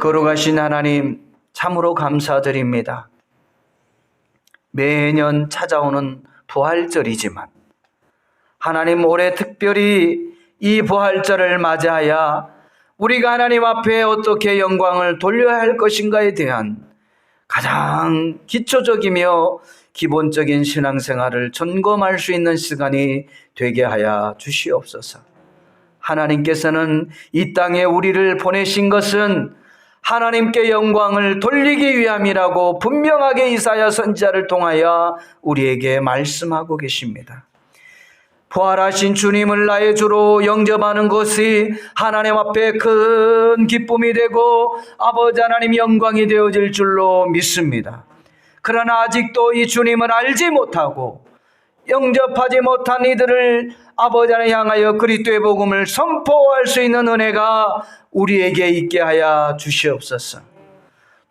거룩하신 하나님, 참으로 감사드립니다. 매년 찾아오는 부활절이지만 하나님, 올해 특별히 이 부활절을 맞이하여 우리가 하나님 앞에 어떻게 영광을 돌려야 할 것인가에 대한 가장 기초적이며 기본적인 신앙생활을 점검할 수 있는 시간이 되게 하여 주시옵소서. 하나님께서는 이 땅에 우리를 보내신 것은 하나님께 영광을 돌리기 위함이라고 분명하게 이사야 선지자를 통하여 우리에게 말씀하고 계십니다. 부활하신 주님을 나의 주로 영접하는 것이 하나님 앞에 큰 기쁨이 되고 아버지 하나님 영광이 되어질 줄로 믿습니다. 그러나 아직도 이 주님을 알지 못하고 영접하지 못한 이들을 아버지 하나님 향하여 그리스도의 복음을 선포할 수 있는 은혜가 우리에게 있게 하여 주시옵소서.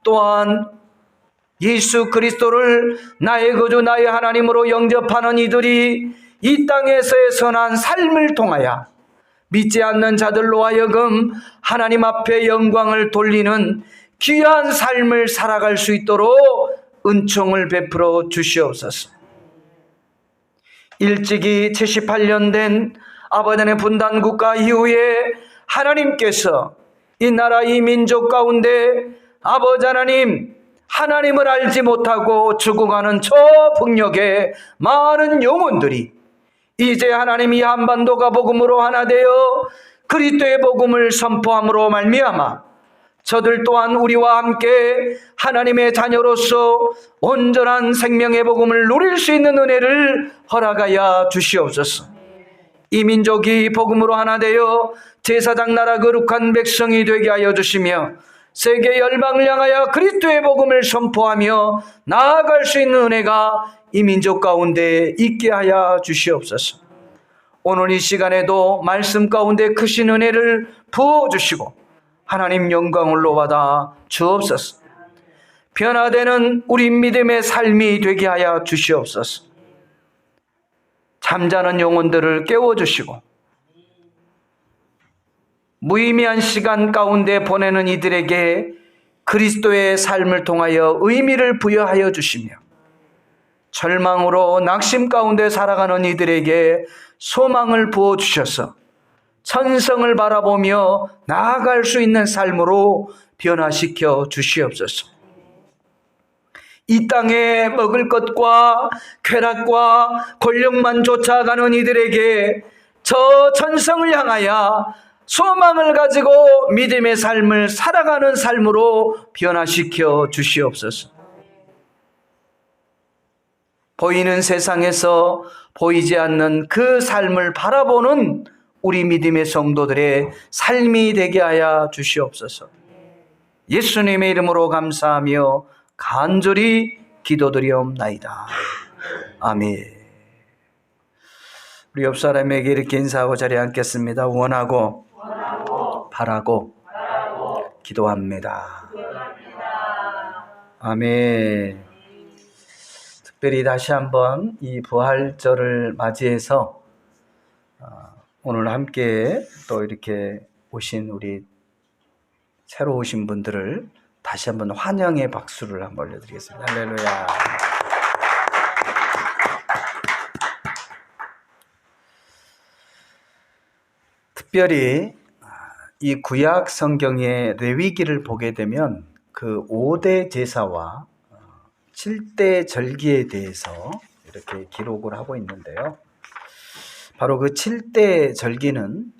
또한 예수 그리스도를 나의 구주 나의 하나님으로 영접하는 이들이 이 땅에서의 선한 삶을 통하여 믿지 않는 자들로 하여금 하나님 앞에 영광을 돌리는 귀한 삶을 살아갈 수 있도록 은총을 베풀어 주시옵소서. 일찍이 78년 된 아버지의 분단국가 이후에 하나님께서 이 나라 이 민족 가운데 아버지 하나님, 하나님을 알지 못하고 죽어가는 저 북녘에 많은 영혼들이 이제 하나님이 한반도가 복음으로 하나 되어 그리스도의 복음을 선포함으로 말미암아 저들 또한 우리와 함께 하나님의 자녀로서 온전한 생명의 복음을 누릴 수 있는 은혜를 허락하여 주시옵소서. 이 민족이 복음으로 하나 되어 제사장 나라 거룩한 백성이 되게 하여 주시며 세계 열방을 향하여 그리스도의 복음을 선포하며 나아갈 수 있는 은혜가 이 민족 가운데 있게 하여 주시옵소서. 오늘 이 시간에도 말씀 가운데 크신 은혜를 부어주시고 하나님 영광을 받아 주옵소서. 변화되는 우리 믿음의 삶이 되게 하여 주시옵소서. 잠자는 영혼들을 깨워주시고 무의미한 시간 가운데 보내는 이들에게 그리스도의 삶을 통하여 의미를 부여하여 주시며 절망으로 낙심 가운데 살아가는 이들에게 소망을 부어주셔서 천성을 바라보며 나아갈 수 있는 삶으로 변화시켜 주시옵소서. 이 땅에 먹을 것과 쾌락과 권력만 쫓아가는 이들에게 저 천성을 향하여 소망을 가지고 믿음의 삶을 살아가는 삶으로 변화시켜 주시옵소서. 보이는 세상에서 보이지 않는 그 삶을 바라보는 우리 믿음의 성도들의 삶이 되게 하여 주시옵소서. 예수님의 이름으로 감사하며 간절히 기도드리옵나이다. 아멘. 우리 옆 사람에게 이렇게 인사하고 자리에 앉겠습니다. 원하고 바라고 기도합니다. 아멘. 특별히 다시 한번 이 부활절을 맞이해서 오늘 함께 또 이렇게 오신 우리 새로 오신 분들을 다시 한번 환영의 박수를 한번 올려드리겠습니다. 할렐루야. 특별히 이 구약 성경의 레위기를 보게 되면 그 5대 제사와 7대 절기에 대해서 이렇게 기록을 하고 있는데요. 바로 그 7대 절기는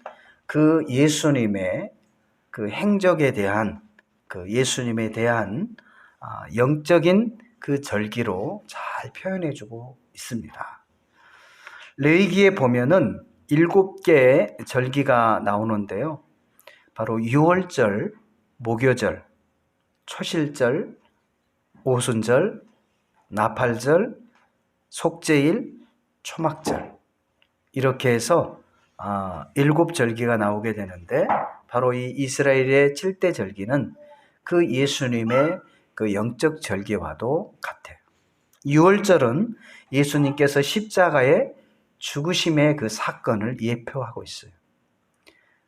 그 예수님의 그 행적에 대한 예수님에 대한 영적인 그 절기로 잘 표현해주고 있습니다. 레위기에 보면은 7개의 절기가 나오는데요. 바로 유월절, 목요절, 초실절, 오순절, 나팔절, 속죄일, 초막절 이렇게 해서 7절기가 나오게 되는데 바로 이 이스라엘의 7대 절기는 그 예수님의 그 영적 절기와도 같아요. 유월절은 예수님께서 십자가의 죽으심의 그 사건을 예표하고 있어요.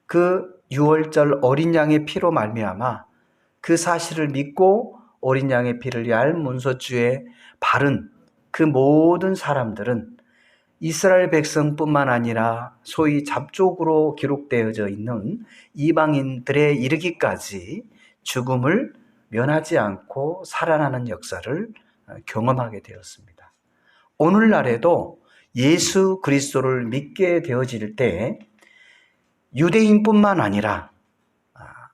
그 유월절 어린 양의 피로 말미암아 그 사실을 믿고 어린 양의 피를 위할 문서주에 바른 그 모든 사람들은 이스라엘 백성뿐만 아니라 소위 잡족으로 기록되어져 있는 이방인들에 이르기까지 죽음을 면하지 않고 살아나는 역사를 경험하게 되었습니다. 오늘날에도 예수 그리스도를 믿게 되어질 때 유대인뿐만 아니라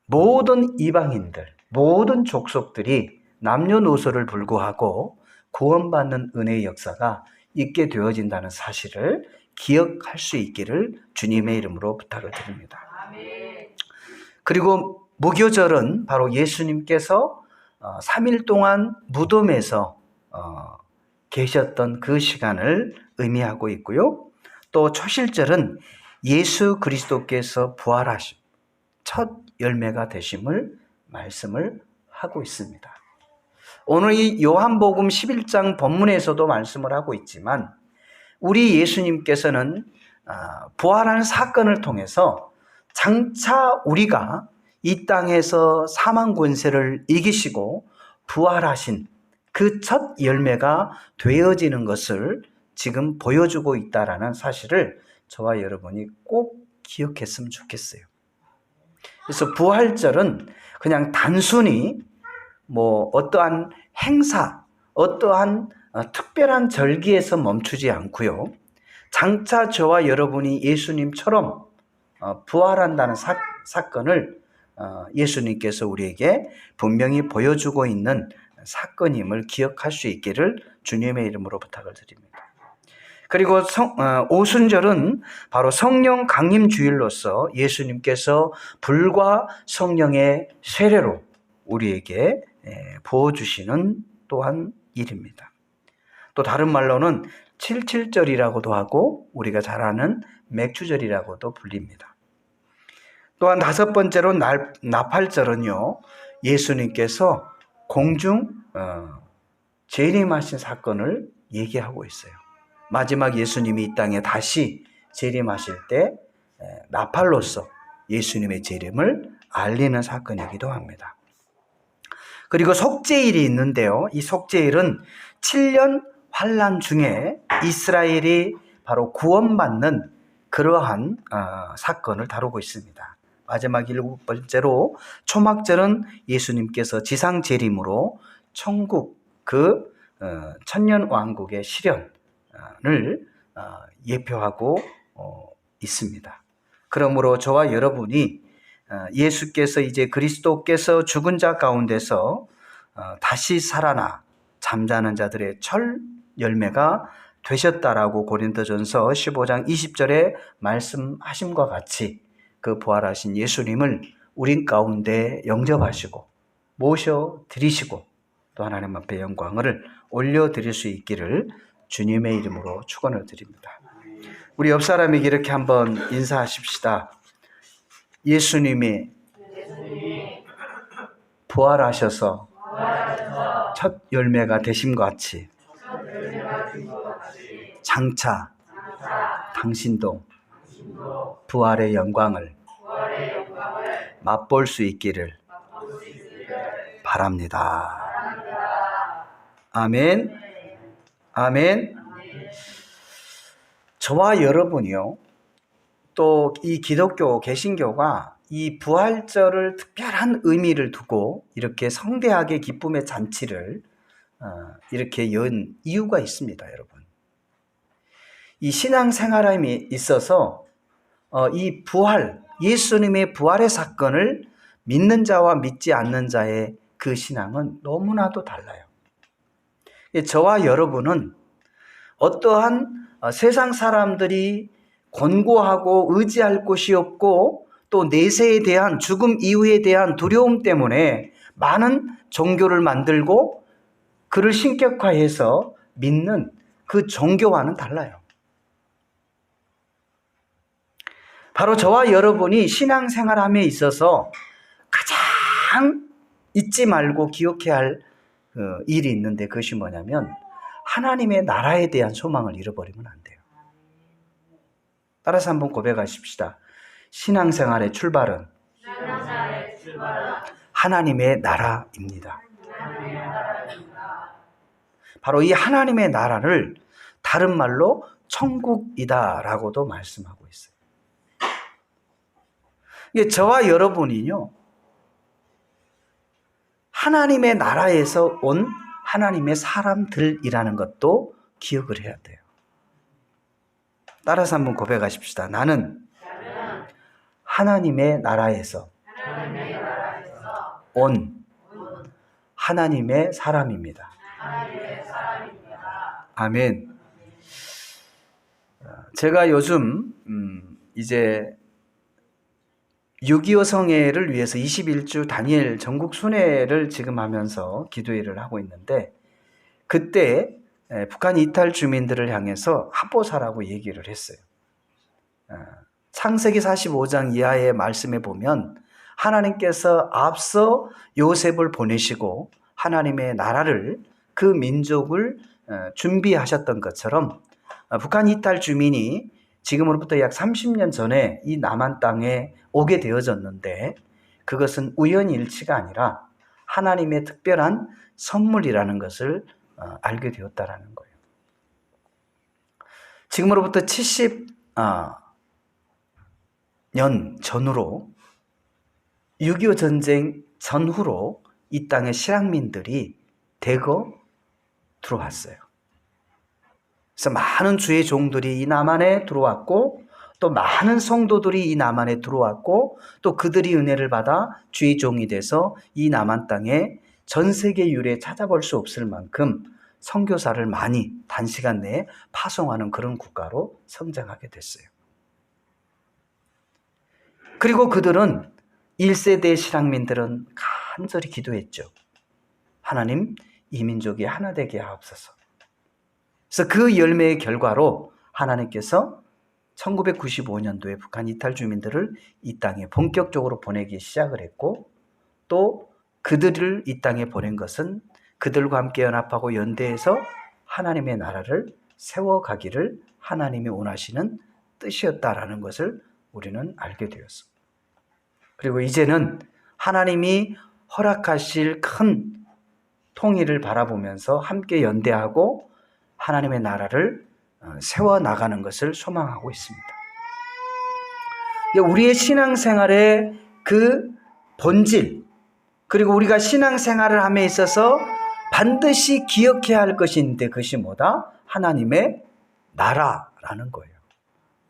모든 이방인들, 모든 족속들이 남녀노소를 불구하고 구원받는 은혜의 역사가 있게 되어진다는 사실을 기억할 수 있기를 주님의 이름으로 부탁을 드립니다. 그리고 무교절은 바로 예수님께서 3일 동안 무덤에서 계셨던 그 시간을 의미하고 있고요. 또 초실절은 예수 그리스도께서 부활하신 첫 열매가 되심을 말씀을 하고 있습니다. 오늘 이 요한복음 11장 본문에서도 말씀을 하고 있지만 우리 예수님께서는 부활한 사건을 통해서 장차 우리가 이 땅에서 사망 권세를 이기시고 부활하신 그 첫 열매가 되어지는 것을 지금 보여주고 있다라는 사실을 저와 여러분이 꼭 기억했으면 좋겠어요. 그래서 부활절은 그냥 단순히 어떠한 행사, 어떠한 특별한 절기에서 멈추지 않고요. 장차 저와 여러분이 예수님처럼 부활한다는 사건을 예수님께서 우리에게 분명히 보여주고 있는 사건임을 기억할 수 있기를 주님의 이름으로 부탁을 드립니다. 그리고 오순절은 바로 성령 강림 주일로서 예수님께서 불과 성령의 세례로 우리에게 부어주시는 또한 일입니다. 또 다른 말로는 칠칠절이라고도 하고 우리가 잘 아는 맥주절이라고도 불립니다. 또한 다섯 번째로 나팔절은요, 예수님께서 공중 재림하신 사건을 얘기하고 있어요. 마지막 예수님이 이 땅에 다시 재림하실 때 나팔로서 예수님의 재림을 알리는 사건이기도 합니다. 그리고 속죄일이 있는데요. 이 속죄일은 7년 환란 중에 이스라엘이 바로 구원받는 그러한 사건을 다루고 있습니다. 마지막 7번째로 초막절은 예수님께서 지상 재림으로 천국 그 천년 왕국의 실현을 예표하고 있습니다. 그러므로 저와 여러분이 예수께서 이제 그리스도께서 죽은 자 가운데서 다시 살아나 잠자는 자들의 첫 열매가 되셨다라고 고린도전서 15장 20절에 말씀하심과 같이 그 부활하신 예수님을 우리 가운데 영접하시고 모셔드리시고 또 하나님 앞에 영광을 올려드릴 수 있기를 주님의 이름으로 축원을 드립니다. 우리 옆 사람에게 이렇게 한번 인사하십시다. 예수님이 부활하셔서 첫 열매가 되신 것 같이 장차 당신도 부활의 영광을 맛볼 수 있기를 바랍니다. 아멘. 아멘. 저와 여러분이요, 또 이 기독교 개신교가 이 부활절을 특별한 의미를 두고 이렇게 성대하게 기쁨의 잔치를 이렇게 연 이유가 있습니다, 여러분. 이 신앙생활에 있어서 이 부활, 예수님의 부활의 사건을 믿는 자와 믿지 않는 자의 그 신앙은 너무나도 달라요. 저와 여러분은 어떠한 세상 사람들이 권고하고 의지할 곳이 없고 또 내세에 대한 죽음 이후에 대한 두려움 때문에 많은 종교를 만들고 그를 신격화해서 믿는 그 종교와는 달라요. 바로 저와 여러분이 신앙생활함에 있어서 가장 잊지 말고 기억해야 할 일이 있는데 그것이 뭐냐면 하나님의 나라에 대한 소망을 잃어버리면 안 돼요. 따라서 한번 고백하십시다. 신앙생활의 출발은 하나님의 나라입니다. 바로 이 하나님의 나라를 다른 말로 천국이다라고도 말씀하고 있어요. 이게 저와 여러분이요, 하나님의 나라에서 온 하나님의 사람들이라는 것도 기억을 해야 돼요. 따라서 한번 고백하십시다. 나는 하나님의 나라에서 온 하나님의 사람입니다. 아멘. 제가 요즘 이제 6.25 성회를 위해서 21주 다니엘 전국 순회를 지금 하면서 기도회를 하고 있는데, 그때 북한 이탈 주민들을 향해서 합보사라고 얘기를 했어요. 창세기 45장 이하의 말씀에 보면 하나님께서 앞서 요셉을 보내시고 하나님의 나라를, 그 민족을 준비하셨던 것처럼 북한 이탈 주민이 지금으로부터 약 30년 전에 이 남한 땅에 오게 되어졌는데, 그것은 우연일치가 아니라 하나님의 특별한 선물이라는 것을 알게 되었다라는 거예요. 지금으로부터 70년 전후로, 6.25 전쟁 전후로 이 땅에 실향민들이 대거 들어왔어요. 그래서 많은 주의 종들이 이 남한에 들어왔고, 또 많은 성도들이 이 남한에 들어왔고, 또 그들이 은혜를 받아 주의 종이 돼서 이 남한 땅에 전 세계 유례 찾아볼 수 없을 만큼 선교사를 많이 단시간 내에 파송하는 그런 국가로 성장하게 됐어요. 그리고 그들은 1세대 실향민들은 간절히 기도했죠. 하나님, 이 민족이 하나 되게 하옵소서. 그래서 그 열매의 결과로 하나님께서 1995년도에 북한 이탈 주민들을 이 땅에 본격적으로 보내기 시작을 했고, 또 그들을 이 땅에 보낸 것은 그들과 함께 연합하고 연대해서 하나님의 나라를 세워가기를 하나님이 원하시는 뜻이었다라는 것을 우리는 알게 되었습니다. 그리고 이제는 하나님이 허락하실 큰 통일을 바라보면서 함께 연대하고 하나님의 나라를 세워나가는 것을 소망하고 있습니다. 우리의 신앙생활의 그 본질, 그리고 우리가 신앙생활을 함에 있어서 반드시 기억해야 할 것인데, 그것이 뭐다? 하나님의 나라라는 거예요.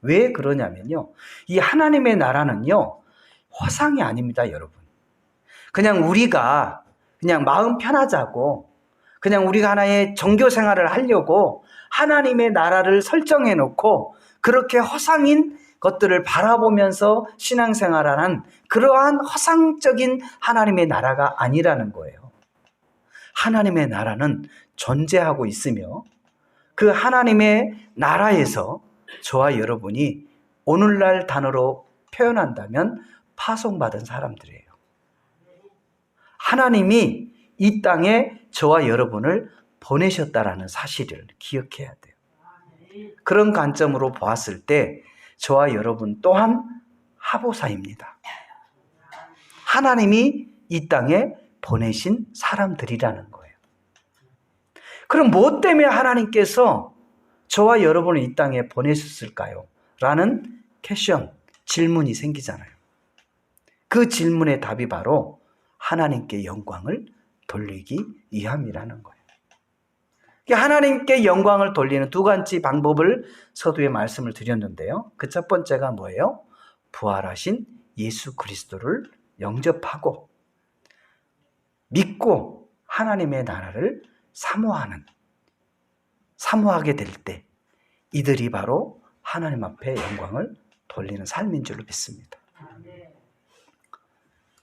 왜 그러냐면요, 이 하나님의 나라는요, 허상이 아닙니다, 여러분. 그냥 우리가 그냥 마음 편하자고, 그냥 우리가 하나의 종교 생활을 하려고 하나님의 나라를 설정해 놓고 그렇게 허상인 것들을 바라보면서 신앙생활하는 그러한 허상적인 하나님의 나라가 아니라는 거예요. 하나님의 나라는 존재하고 있으며, 그 하나님의 나라에서 저와 여러분이 오늘날 단어로 표현한다면 파송받은 사람들이에요. 하나님이 이 땅에 저와 여러분을 보내셨다라는 사실을 기억해야 돼요. 그런 관점으로 보았을 때 저와 여러분 또한 하보사입니다. 하나님이 이 땅에 보내신 사람들이라는 거예요. 그럼 무엇 때문에 하나님께서 저와 여러분을 이 땅에 보내셨을까요? 라는 퀘션, 질문이 생기잖아요. 그 질문의 답이 바로 하나님께 영광을 돌리기 위함이라는 거예요. 하나님께 영광을 돌리는 두 가지 방법을 서두에 말씀을 드렸는데요. 그 첫 번째가 뭐예요? 부활하신 예수 그리스도를 영접하고 믿고 하나님의 나라를 사모하게 될 때 이들이 바로 하나님 앞에 영광을 돌리는 삶인 줄로 믿습니다.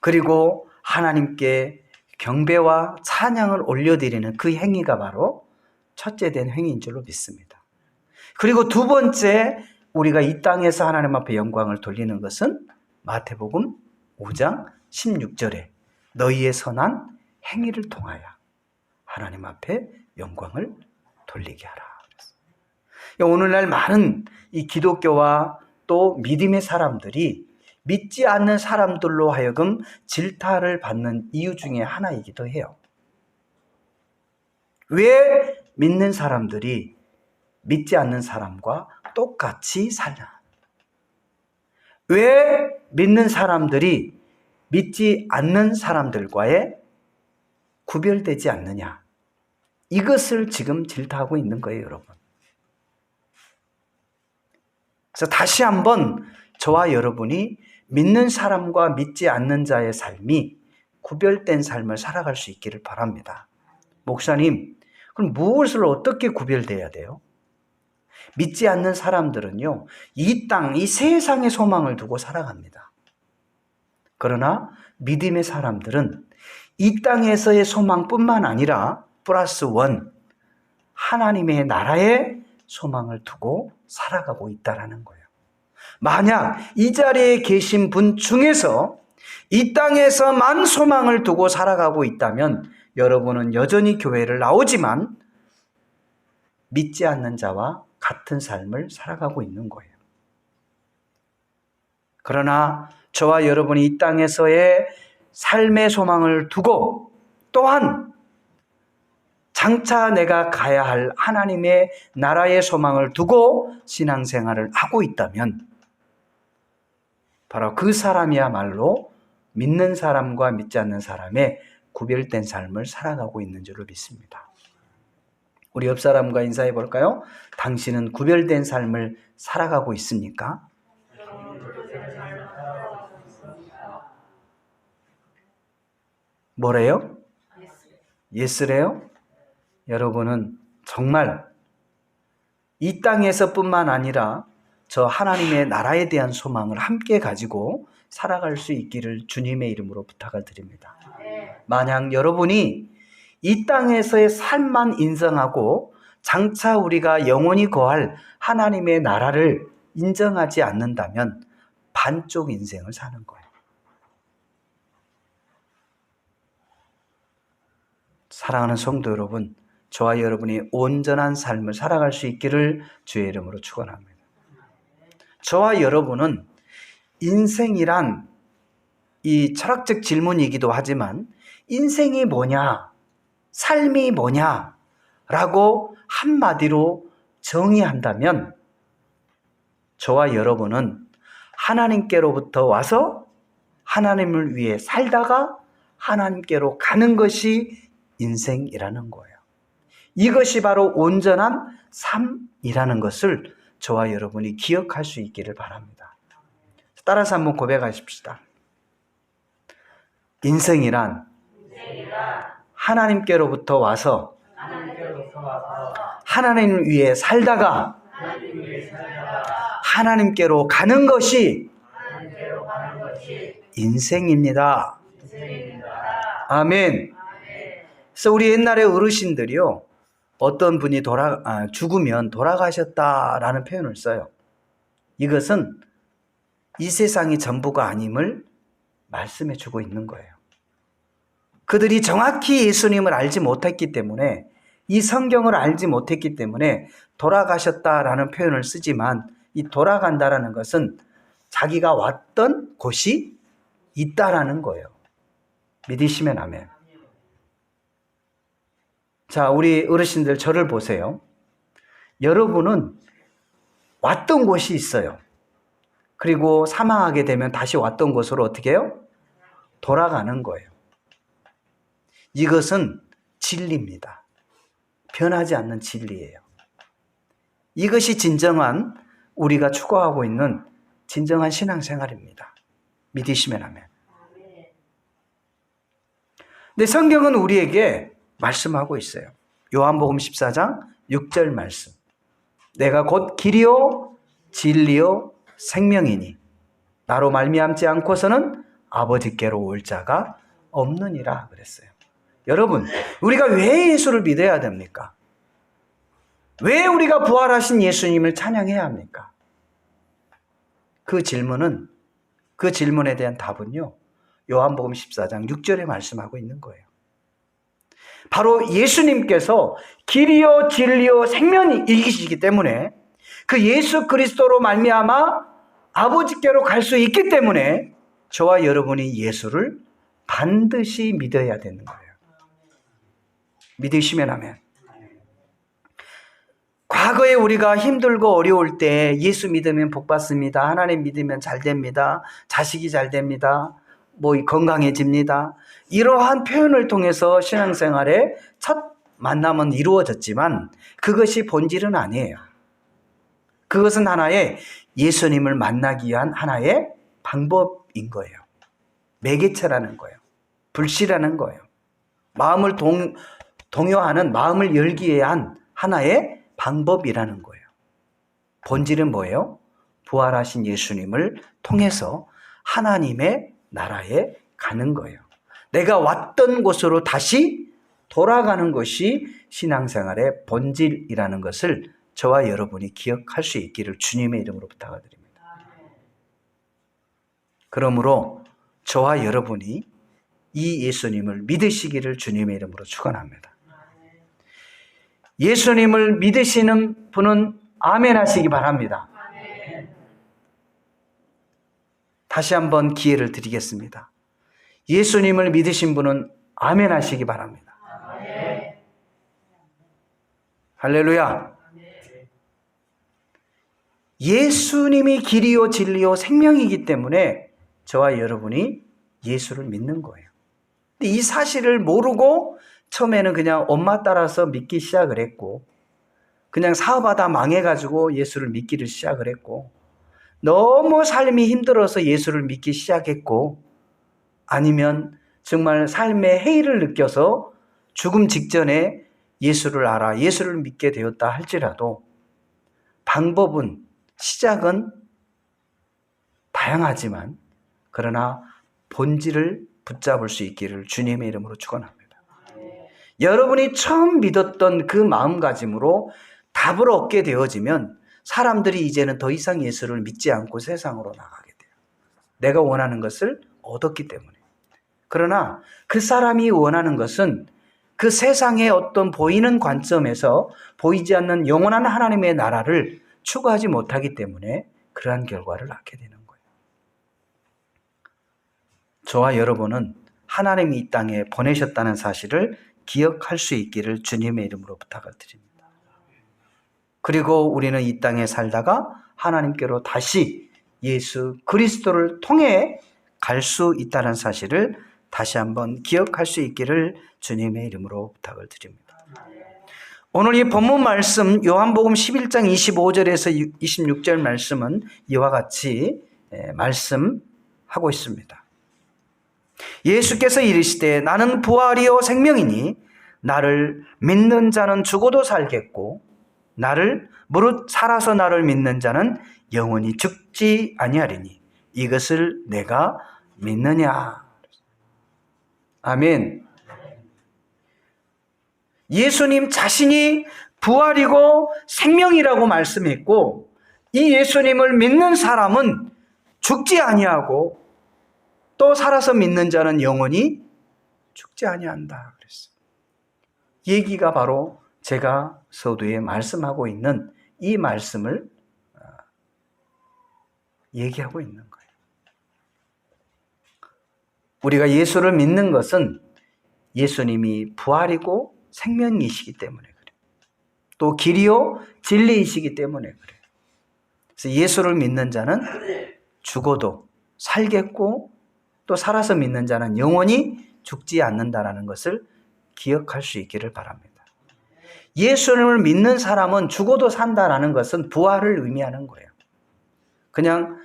그리고 하나님께 경배와 찬양을 올려드리는 그 행위가 바로 첫째 된 행위인 줄로 믿습니다. 그리고 두 번째, 우리가 이 땅에서 하나님 앞에 영광을 돌리는 것은 마태복음 5장 16절에 너희의 선한 행위를 통하여 하나님 앞에 영광을 돌리게 하라. 오늘날 많은 이 기독교와 또 믿음의 사람들이 믿지 않는 사람들로 하여금 질타를 받는 이유 중에 하나이기도 해요. 왜 믿는 사람들이 믿지 않는 사람과 똑같이 살냐? 왜 믿는 사람들이 믿지 않는 사람들과의 구별되지 않느냐? 이것을 지금 질타하고 있는 거예요, 여러분. 그래서 다시 한번 저와 여러분이 믿는 사람과 믿지 않는 자의 삶이 구별된 삶을 살아갈 수 있기를 바랍니다. 목사님, 그럼 무엇을 어떻게 구별돼야 돼요? 믿지 않는 사람들은요, 이 땅, 이 세상의 소망을 두고 살아갑니다. 그러나 믿음의 사람들은 이 땅에서의 소망뿐만 아니라 플러스 원, 하나님의 나라의 소망을 두고 살아가고 있다는 거예요. 만약 이 자리에 계신 분 중에서 이 땅에서만 소망을 두고 살아가고 있다면 여러분은 여전히 교회를 나오지만 믿지 않는 자와 같은 삶을 살아가고 있는 거예요. 그러나 저와 여러분이 이 땅에서의 삶의 소망을 두고 또한 장차 내가 가야 할 하나님의 나라의 소망을 두고 신앙생활을 하고 있다면 바로 그 사람이야말로 믿는 사람과 믿지 않는 사람의 구별된 삶을 살아가고 있는 줄로 믿습니다. 우리 옆 사람과 인사해 볼까요? 당신은 구별된 삶을 살아가고 있습니까? 뭐래요? 예스래요? 여러분은 정말 이 땅에서뿐만 아니라 저 하나님의 나라에 대한 소망을 함께 가지고 살아갈 수 있기를 주님의 이름으로 부탁을 드립니다. 만약 여러분이 이 땅에서의 삶만 인정하고 장차 우리가 영원히 거할 하나님의 나라를 인정하지 않는다면 반쪽 인생을 사는 거예요. 사랑하는 성도 여러분, 저와 여러분이 온전한 삶을 살아갈 수 있기를 주의 이름으로 축원합니다. 저와 여러분은 인생이란 이 철학적 질문이기도 하지만 인생이 뭐냐, 삶이 뭐냐 라고 한마디로 정의한다면 저와 여러분은 하나님께로부터 와서 하나님을 위해 살다가 하나님께로 가는 것이 인생이라는 거예요. 이것이 바로 온전한 삶이라는 것을 저와 여러분이 기억할 수 있기를 바랍니다. 따라서 한번 고백하십시다. 인생이란 하나님께로부터 와서 하나님을 위해 살다가 하나님께로 가는 것이 인생입니다. 아멘. 그래서 우리 옛날에 어르신들이요, 어떤 분이 죽으면 돌아가셨다라는 표현을 써요. 이것은 이 세상이 전부가 아님을 말씀해 주고 있는 거예요. 그들이 정확히 예수님을 알지 못했기 때문에, 이 성경을 알지 못했기 때문에 돌아가셨다라는 표현을 쓰지만, 이 돌아간다라는 것은 자기가 왔던 곳이 있다라는 거예요. 믿으시면 아멘. 자, 우리 어르신들 저를 보세요. 여러분은 왔던 곳이 있어요. 그리고 사망하게 되면 다시 왔던 곳으로 어떻게 해요? 돌아가는 거예요. 이것은 진리입니다. 변하지 않는 진리예요. 이것이 진정한 우리가 추구하고 있는 진정한 신앙생활입니다. 믿으시면 아멘. 근데 성경은 우리에게 말씀하고 있어요. 요한복음 14장 6절 말씀. 내가 곧 길이요 진리요 생명이니 나로 말미암지 않고서는 아버지께로 올 자가 없느니라 그랬어요. 여러분, 우리가 왜 예수를 믿어야 됩니까? 왜 우리가 부활하신 예수님을 찬양해야 합니까? 그 질문에 대한 답은요, 요한복음 14장 6절에 말씀하고 있는 거예요. 바로 예수님께서 길이요 진리요 생명이시기 때문에 그 예수 그리스도로 말미암아 아버지께로 갈 수 있기 때문에 저와 여러분이 예수를 반드시 믿어야 되는 거예요. 믿으시면 하면. 과거에 우리가 힘들고 어려울 때 예수 믿으면 복 받습니다. 하나님 믿으면 잘 됩니다. 자식이 잘 됩니다. 건강해집니다. 이러한 표현을 통해서 신앙생활의 첫 만남은 이루어졌지만 그것이 본질은 아니에요. 그것은 하나의 예수님을 만나기 위한 하나의 방법인 거예요. 매개체라는 거예요. 불씨라는 거예요. 마음을 동요하는, 마음을 열기 위한 하나의 방법이라는 거예요. 본질은 뭐예요? 부활하신 예수님을 통해서 하나님의 나라에 가는 거예요. 내가 왔던 곳으로 다시 돌아가는 것이 신앙생활의 본질이라는 것을 저와 여러분이 기억할 수 있기를 주님의 이름으로 부탁을 드립니다. 그러므로 저와 여러분이 이 예수님을 믿으시기를 주님의 이름으로 축원합니다. 예수님을 믿으시는 분은 아멘 하시기 바랍니다. 다시 한번 기회를 드리겠습니다. 예수님을 믿으신 분은 아멘 하시기 바랍니다. 할렐루야. 예수님이 길이요 진리요 생명이기 때문에 저와 여러분이 예수를 믿는 거예요. 근데 이 사실을 모르고 처음에는 그냥 엄마 따라서 믿기 시작을 했고, 그냥 사업하다 망해가지고 예수를 믿기를 시작을 했고, 너무 삶이 힘들어서 예수를 믿기 시작했고, 아니면 정말 삶의 해이를 느껴서 죽음 직전에 예수를 알아 예수를 믿게 되었다 할지라도 방법은, 시작은 다양하지만 그러나 본질을 붙잡을 수 있기를 주님의 이름으로 축원합니다. 여러분이 처음 믿었던 그 마음가짐으로 답을 얻게 되어지면 사람들이 이제는 더 이상 예수를 믿지 않고 세상으로 나가게 돼요. 내가 원하는 것을 얻었기 때문에. 그러나 그 사람이 원하는 것은 그 세상의 어떤 보이는 관점에서 보이지 않는 영원한 하나님의 나라를 추구하지 못하기 때문에 그러한 결과를 낳게 되는 거예요. 저와 여러분은 하나님이 이 땅에 보내셨다는 사실을 기억할 수 있기를 주님의 이름으로 부탁을 드립니다. 그리고 우리는 이 땅에 살다가 하나님께로 다시 예수 그리스도를 통해 갈 수 있다는 사실을 다시 한번 기억할 수 있기를 주님의 이름으로 부탁을 드립니다. 오늘 이 본문 말씀 요한복음 11장 25절에서 26절 말씀은 이와 같이 말씀하고 있습니다. 예수께서 이르시되 나는 부활이요 생명이니 나를 믿는 자는 죽어도 살겠고 나를 무릇 살아서 나를 믿는 자는 영원히 죽지 아니하리니 이것을 내가 믿느냐. 아멘. 예수님 자신이 부활이고 생명이라고 말씀했고 이 예수님을 믿는 사람은 죽지 아니하고 또 살아서 믿는 자는 영원히 죽지 아니한다 그랬어요. 얘기가 바로 제가 서두에 말씀하고 있는 이 말씀을 얘기하고 있는 거예요. 우리가 예수를 믿는 것은 예수님이 부활이고 생명이시기 때문에 그래요. 또 길이요 진리이시기 때문에 그래요. 그래서 예수를 믿는 자는 죽어도 살겠고 또 살아서 믿는 자는 영원히 죽지 않는다라는 것을 기억할 수 있기를 바랍니다. 예수님을 믿는 사람은 죽어도 산다라는 것은 부활을 의미하는 거예요. 그냥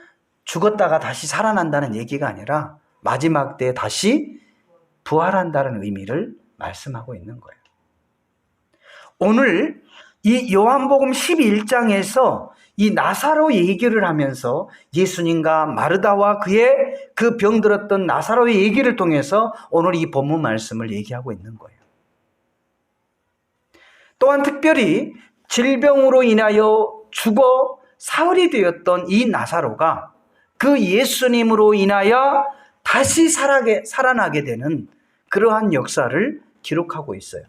죽었다가 다시 살아난다는 얘기가 아니라 마지막 때에 다시 부활한다는 의미를 말씀하고 있는 거예요. 오늘 이 요한복음 11장에서 이 나사로 얘기를 하면서 예수님과 마르다와 그의 그 병들었던 나사로의 얘기를 통해서 오늘 이 본문 말씀을 얘기하고 있는 거예요. 또한 특별히 질병으로 인하여 죽어 사흘이 되었던 이 나사로가 그 예수님으로 인하여 다시 살아나게 되는 그러한 역사를 기록하고 있어요.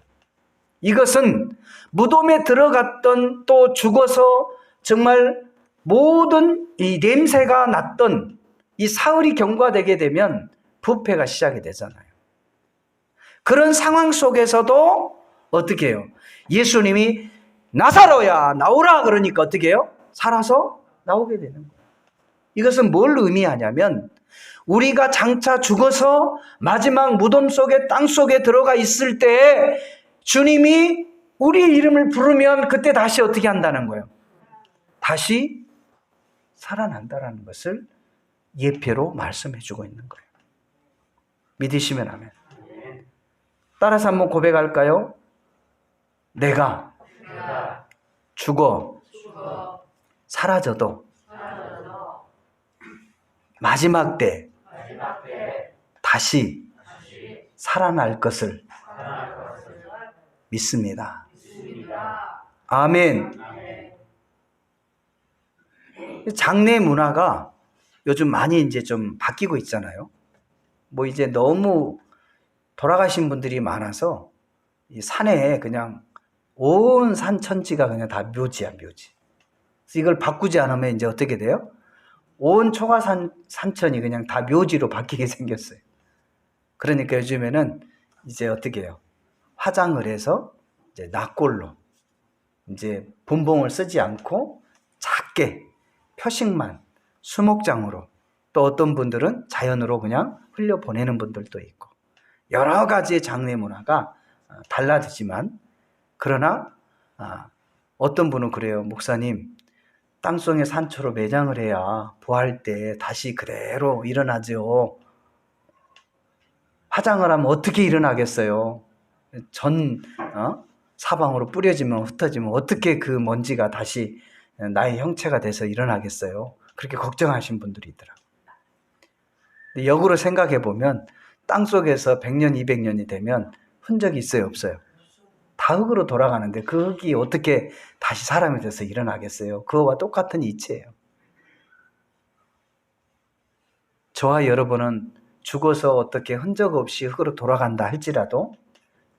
이것은 무덤에 들어갔던 또 죽어서 정말 모든 이 냄새가 났던 이 사흘이 경과되게 되면 부패가 시작이 되잖아요. 그런 상황 속에서도 어떻게 해요? 예수님이 나사로야 나오라 그러니까 어떻게 해요? 살아서 나오게 되는 거예요. 이것은 뭘 의미하냐면 우리가 장차 죽어서 마지막 무덤 속에 땅 속에 들어가 있을 때 주님이 우리 이름을 부르면 그때 다시 어떻게 한다는 거예요? 다시 살아난다라는 것을 예표로 말씀해 주고 있는 거예요. 믿으시면 아멘. 따라서 한번 고백할까요? 내가 죽어 사라져도 마지막 때 다시 살아날 것을 믿습니다. 아멘. 장례 문화가 요즘 많이 이제 좀 바뀌고 있잖아요. 뭐 이제 너무 돌아가신 분들이 많아서 이 산에 그냥 온 산천지가 그냥 다 묘지야, 묘지. 그래서 이걸 바꾸지 않으면 이제 어떻게 돼요? 온 산천이 그냥 다 묘지로 바뀌게 생겼어요. 그러니까 요즘에는 이제 어떻게 해요? 화장을 해서 이제 납골로 이제 분봉을 쓰지 않고 작게 표식만 수목장으로, 또 어떤 분들은 자연으로 그냥 흘려보내는 분들도 있고 여러 가지의 장례 문화가 달라지지만, 그러나 어떤 분은 그래요. 목사님, 땅속의 산초로 매장을 해야 부활 때 다시 그대로 일어나죠. 화장을 하면 어떻게 일어나겠어요? 사방으로 뿌려지면 흩어지면 어떻게 그 먼지가 다시 나의 형체가 돼서 일어나겠어요? 그렇게 걱정하신 분들이 있더라고요. 역으로 생각해 보면 땅속에서 100년, 200년이 되면 흔적이 있어요, 없어요? 다 흙으로 돌아가는데 그 흙이 어떻게 다시 사람이 돼서 일어나겠어요? 그거와 똑같은 이치예요. 저와 여러분은 죽어서 어떻게 흔적 없이 흙으로 돌아간다 할지라도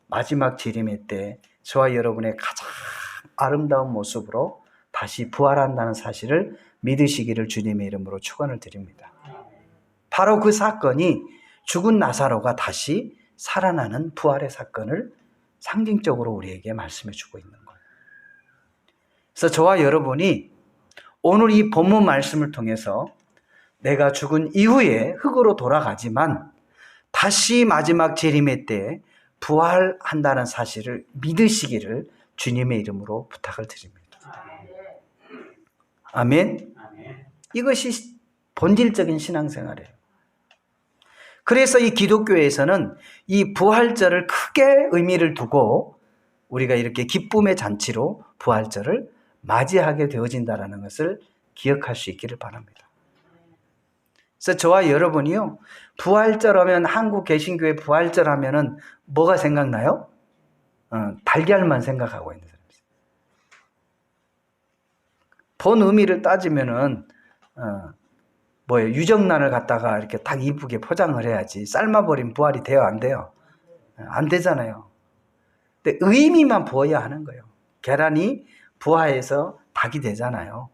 마지막 재림의 때 저와 여러분의 가장 아름다운 모습으로 다시 부활한다는 사실을 믿으시기를 주님의 이름으로 축원을 드립니다. 바로 그 사건이 죽은 나사로가 다시 살아나는 부활의 사건을 상징적으로 우리에게 말씀해 주고 있는 거예요. 그래서 저와 여러분이 오늘 이 본문 말씀을 통해서 내가 죽은 이후에 흙으로 돌아가지만 다시 마지막 재림의 때 부활한다는 사실을 믿으시기를 주님의 이름으로 부탁을 드립니다. 아멘. 이것이 본질적인 신앙생활이에요. 그래서 이 기독교에서는 이 부활절을 크게 의미를 두고 우리가 이렇게 기쁨의 잔치로 부활절을 맞이하게 되어진다는 것을 기억할 수 있기를 바랍니다. 그래서 저와 여러분이요, 부활절 하면, 한국 개신교의 부활절 하면은 뭐가 생각나요? 달걀만 생각하고 있는 사람이에요. 본 의미를 따지면은 뭐예요? 유정란을 갖다가 이렇게 딱 이쁘게 포장을 해야지. 삶아버린 부활이 돼요, 안 돼요? 안 되잖아요. 근데 의미만 부어야 하는 거예요. 계란이 부화해서 닭이 되잖아요.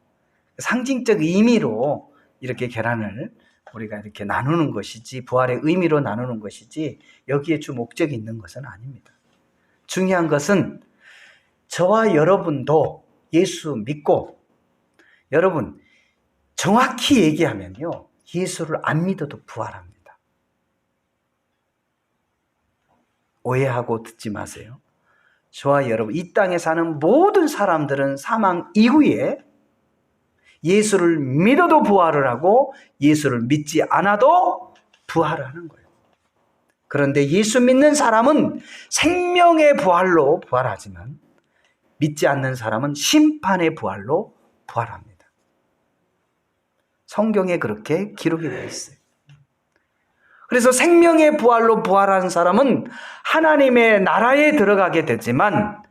상징적 의미로 이렇게 계란을 우리가 이렇게 나누는 것이지, 부활의 의미로 나누는 것이지 여기에 주 목적이 있는 것은 아닙니다. 중요한 것은 저와 여러분도 예수 믿고, 여러분 정확히 얘기하면요, 예수를 안 믿어도 부활합니다. 오해하고 듣지 마세요. 저와 여러분, 이 땅에 사는 모든 사람들은 사망 이후에 예수를 믿어도 부활을 하고 예수를 믿지 않아도 부활하는 거예요. 그런데 예수 믿는 사람은 생명의 부활로 부활하지만 믿지 않는 사람은 심판의 부활로 부활합니다. 성경에 그렇게 기록이 되어 있어요. 그래서 생명의 부활로 부활한 사람은 하나님의 나라에 들어가게 되지만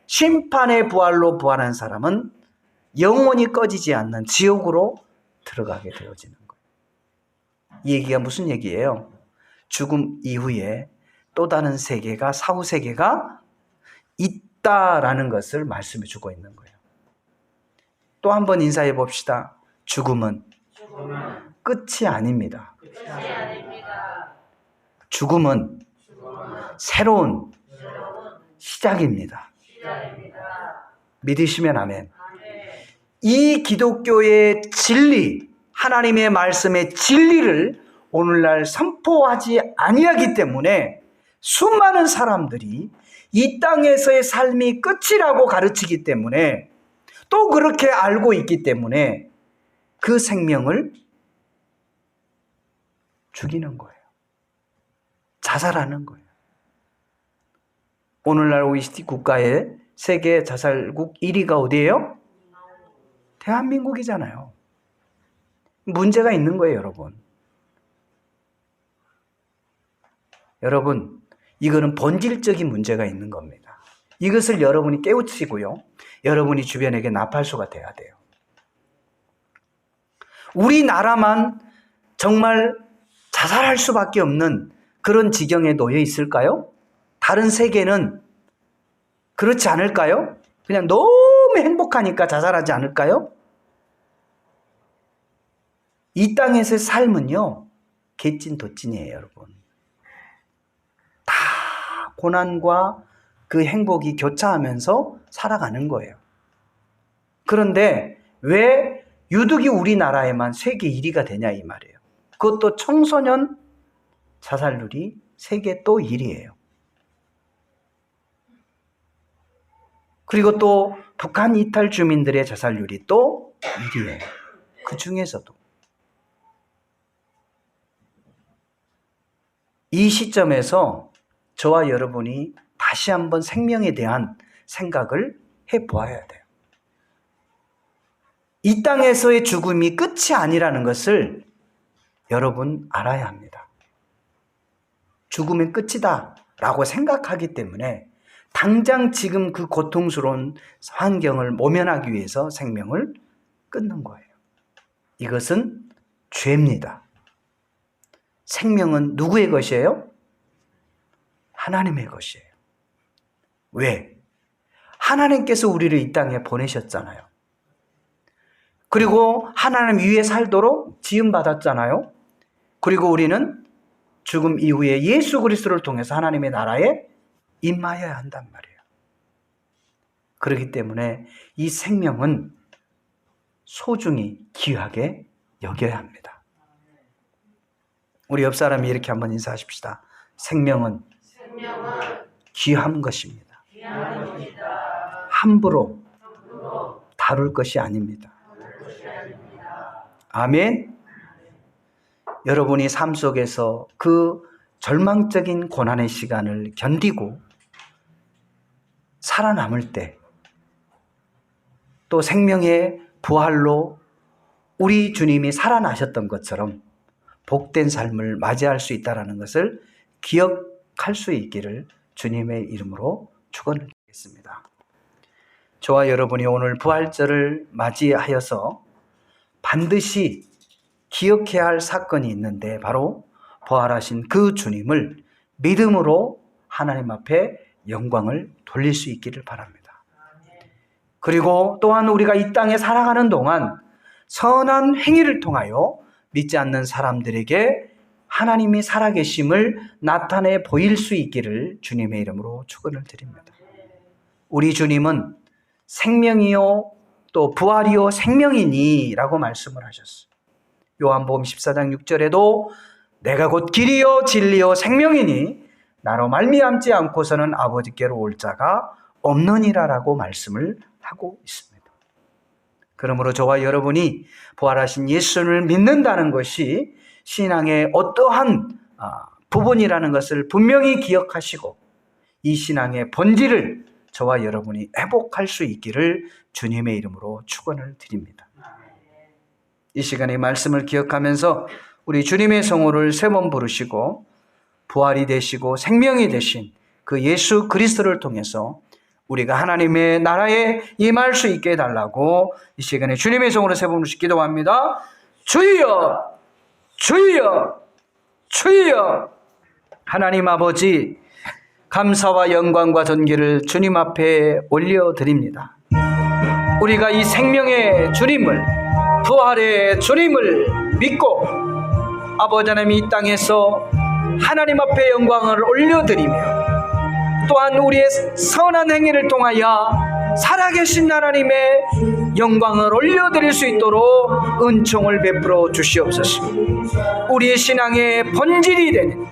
심판의 부활로 부활한 사람은 영원히 꺼지지 않는 지옥으로 들어가게 되어지는 거예요. 이 얘기가 무슨 얘기예요? 죽음 이후에 또 다른 세계가, 사후 세계가 있다라는 것을 말씀해 주고 있는 거예요. 또 한 번 인사해 봅시다. 죽음은 끝이 아닙니다. 죽음은 새로운 시작입니다. 믿으시면 아멘. 이 기독교의 진리, 하나님의 말씀의 진리를 오늘날 선포하지 아니하기 때문에 수많은 사람들이 이 땅에서의 삶이 끝이라고 가르치기 때문에, 또 그렇게 알고 있기 때문에 그 생명을 죽이는 거예요. 자살하는 거예요. 오늘날 OECD 국가의 세계 자살국 1위가 어디예요? 대한민국이잖아요. 문제가 있는 거예요, 여러분. 여러분, 이거는 본질적인 문제가 있는 겁니다. 이것을 여러분이 깨우치고요, 여러분이 주변에게 나팔수가 돼야 돼요. 우리나라만 정말 자살할 수밖에 없는 그런 지경에 놓여 있을까요? 다른 세계는 그렇지 않을까요? 그냥 너무 행복하니까 자살하지 않을까요? 이 땅에서의 삶은요, 개찐도찐이에요, 여러분. 다 고난과 그 행복이 교차하면서 살아가는 거예요. 그런데 왜 유독이 우리나라에만 세계 1위가 되냐 이 말이에요. 그것도 청소년 자살률이 세계 또 1위예요. 그리고 또 북한 이탈 주민들의 자살률이 또 1위예요. 그 중에서도. 이 시점에서 저와 여러분이 다시 한번 생명에 대한 생각을 해보아야 돼요. 이 땅에서의 죽음이 끝이 아니라는 것을 여러분 알아야 합니다. 죽음은 끝이다 라고 생각하기 때문에 당장 지금 그 고통스러운 환경을 모면하기 위해서 생명을 끊는 거예요. 이것은 죄입니다. 생명은 누구의 것이에요? 하나님의 것이에요. 왜? 하나님께서 우리를 이 땅에 보내셨잖아요. 그리고 하나님 위에 살도록 지음받았잖아요. 그리고 우리는 죽음 이후에 예수 그리스도를 통해서 하나님의 나라에 임하여야 한단 말이에요. 그렇기 때문에 이 생명은 소중히 귀하게 여겨야 합니다. 우리 옆 사람이 이렇게 한번 인사하십시다. 생명은 귀한 것입니다. 함부로 다룰 것이 아닙니다. 아멘. 여러분이 삶 속에서 그 절망적인 고난의 시간을 견디고 살아남을 때, 또 생명의 부활로 우리 주님이 살아나셨던 것처럼 복된 삶을 맞이할 수 있다는 것을 기억할 수 있기를 주님의 이름으로 축원을 드리겠습니다. 저와 여러분이 오늘 부활절을 맞이하여서 반드시 기억해야 할 사건이 있는데, 바로 부활하신 그 주님을 믿음으로 하나님 앞에 영광을 돌릴 수 있기를 바랍니다. 그리고 또한 우리가 이 땅에 살아가는 동안 선한 행위를 통하여 믿지 않는 사람들에게 하나님이 살아계심을 나타내 보일 수 있기를 주님의 이름으로 축원을 드립니다. 우리 주님은 생명이요 또 부활이요 생명이니 라고 말씀을 하셨어요. 요한복음 14장 6절에도 내가 곧 길이요 진리요 생명이니 나로 말미암지 않고서는 아버지께로 올 자가 없느니라 라고 말씀을 하고 있습니다. 그러므로 저와 여러분이 부활하신 예수를 믿는다는 것이 신앙의 어떠한 부분이라는 것을 분명히 기억하시고 이 신앙의 본질을 저와 여러분이 회복할 수 있기를 주님의 이름으로 축원을 드립니다. 이 시간에 말씀을 기억하면서 우리 주님의 성호를 세 번 부르시고 부활이 되시고 생명이 되신 그 예수 그리스도를 통해서 우리가 하나님의 나라에 임할 수 있게 해달라고 이 시간에 주님의 성호를 세 번 부르시 기도합니다. 주여 주여 주여. 하나님 아버지, 감사와 영광과 존귀를 주님 앞에 올려드립니다. 우리가 이 생명의 주님을, 부활의 주님을 믿고 아버지 하나님 이 땅에서 하나님 앞에 영광을 올려드리며 또한 우리의 선한 행위를 통하여 살아계신 하나님의 영광을 올려드릴 수 있도록 은총을 베풀어 주시옵소서. 우리의 신앙의 본질이 되는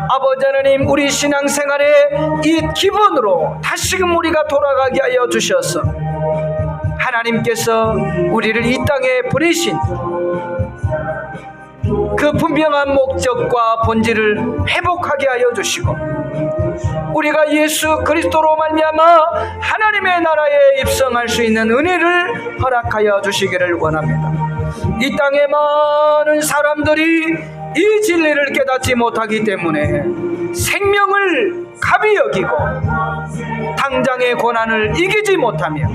아버지 하나님, 우리 신앙생활의 이 기본으로 다시금 우리가 돌아가게 하여 주셔서 하나님께서 우리를 이 땅에 보내신 그 분명한 목적과 본질을 회복하게 하여 주시고 우리가 예수 그리스도로 말미암아 하나님의 나라에 입성할 수 있는 은혜를 허락하여 주시기를 원합니다. 이 땅의 많은 사람들이 이 진리를 깨닫지 못하기 때문에 생명을 가비 여기고 당장의 고난을 이기지 못하며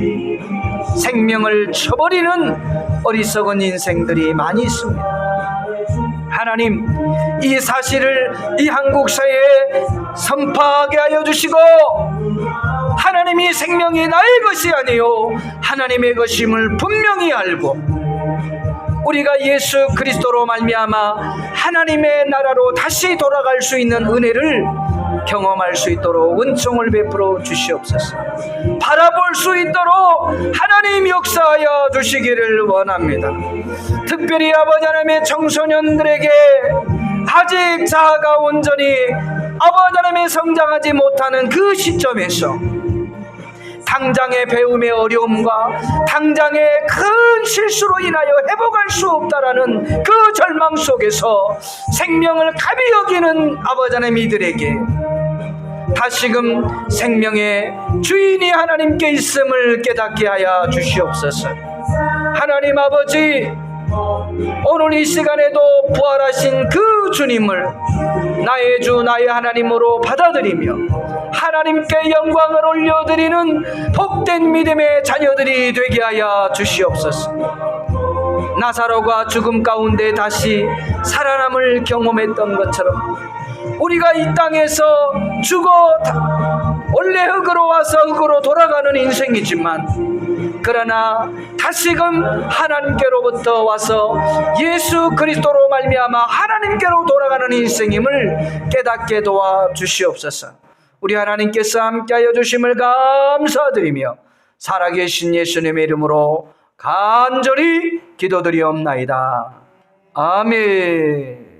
생명을 쳐버리는 어리석은 인생들이 많이 있습니다. 하나님, 이 사실을 이 한국 사회에 선포하게 하여 주시고 하나님이 생명이 나의 것이 아니요 하나님의 것임을 분명히 알고 우리가 예수 그리스도로 말미암아 하나님의 나라로 다시 돌아갈 수 있는 은혜를 경험할 수 있도록 은총을 베풀어 주시옵소서. 바라볼 수 있도록 하나님 역사하여 주시기를 원합니다. 특별히 아버지 하나님의 청소년들에게 아직 자아가 온전히 아버지 하나님의 성장하지 못하는 그 시점에서 당장의 배움의 어려움과 당장의 큰 실수로 인하여 회복할 수 없다라는 그 절망 속에서 생명을 가비 여기는 아버지 하나님 이들에게 다시금 생명의 주인이 하나님께 있음을 깨닫게 하여 주시옵소서. 하나님 아버지, 오늘 이 시간에도 부활하신 그 주님을 나의 주 나의 하나님으로 받아들이며 하나님께 영광을 올려드리는 복된 믿음의 자녀들이 되게 하여 주시옵소서. 나사로가 죽음 가운데 다시 살아남을 경험했던 것처럼 우리가 이 땅에서 죽어 원래 흙으로 와서 흙으로 돌아가는 인생이지만 그러나 다시금 하나님께로부터 와서 예수 그리스도로 말미암아 하나님께로 돌아가는 인생임을 깨닫게 도와 주시옵소서. 우리 하나님께서 함께하여 주심을 감사드리며 살아계신 예수님의 이름으로 간절히 기도드리옵나이다. 아멘.